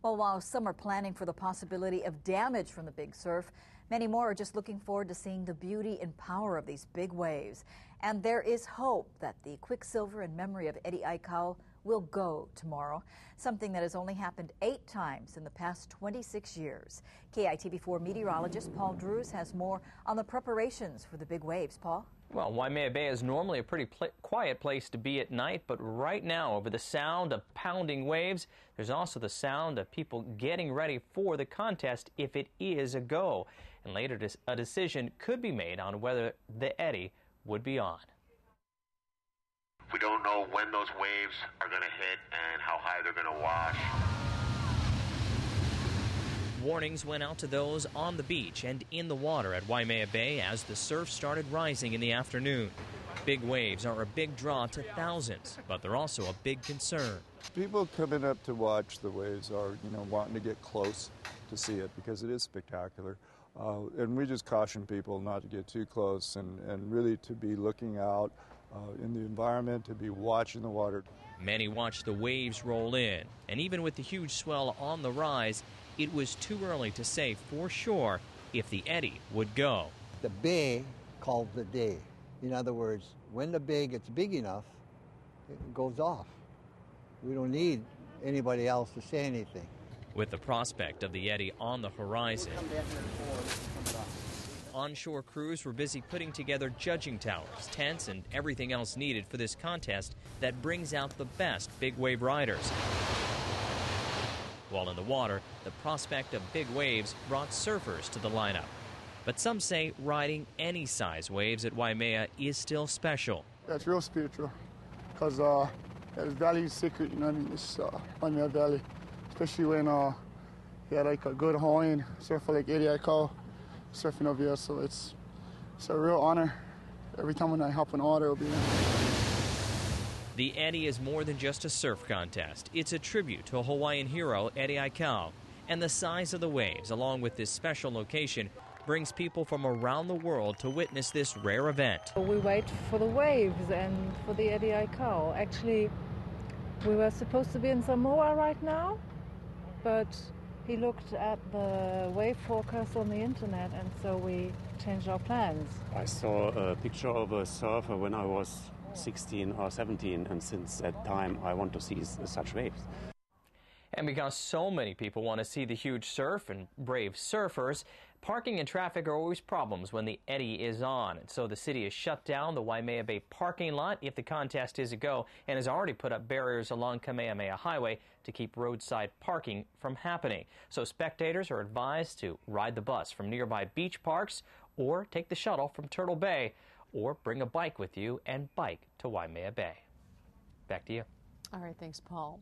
Well, while some are planning for the possibility of damage from the big surf, many more are just looking forward to seeing the beauty and power of these big waves. And there is hope that the quicksilver in memory of Eddie Aikau will go tomorrow, something that has only happened 8 times in the past 26 years. KITV4 meteorologist Paul Drews has more on the preparations for the big waves. Paul? Well, Waimea Bay is normally a pretty quiet place to be at night, but right now, over the sound of pounding waves, there's also the sound of people getting ready for the contest if it is a go. And later, a decision could be made on whether the Eddie would be on. We don't know when those waves are going to hit and how high they're going to wash. Warnings went out to those on the beach and in the water at Waimea Bay as the surf started rising in the afternoon. Big waves are a big draw to thousands, but they're also a big concern. People coming up to watch the waves are, wanting to get close to see it because it is spectacular. And we just caution people not to get too close and really to be looking out in the environment, to be watching the water. Many watched the waves roll in, and even with the huge swell on the rise, it was too early to say for sure if the Eddie would go. The bay called the day. In other words, when the bay gets big enough, it goes off. We don't need anybody else to say anything. With the prospect of the Eddie on the horizon, onshore crews were busy putting together judging towers, tents, and everything else needed for this contest that brings out the best big wave riders. While in the water, the prospect of big waves brought surfers to the lineup. But some say riding any size waves at Waimea is still special. That's real spiritual, because the valley is sacred, it's Waimea Valley. Especially when you had like a good Hawaiian surfer like Eddie Aikau surfing over here, so it's a real honor. Every time when I hop in the water, it'll be. The Eddie is more than just a surf contest. It's a tribute to a Hawaiian hero, Eddie Aikau. And the size of the waves, along with this special location, brings people from around the world to witness this rare event. We wait for the waves and for the Eddie Aikau. Actually, we were supposed to be in Samoa right now, but he looked at the wave forecast on the internet, and so we changed our plans. I saw a picture of a surfer when I was 16 or 17, and since that time I want to see such waves. And because so many people want to see the huge surf and brave surfers, parking and traffic are always problems when the Eddie is on. And so the city has shut down the Waimea Bay parking lot if the contest is a go, and has already put up barriers along Kamehameha Highway to keep roadside parking from happening. So spectators are advised to ride the bus from nearby beach parks or take the shuttle from Turtle Bay, or bring a bike with you and bike to Waimea Bay. Back to you. All right, thanks, Paul.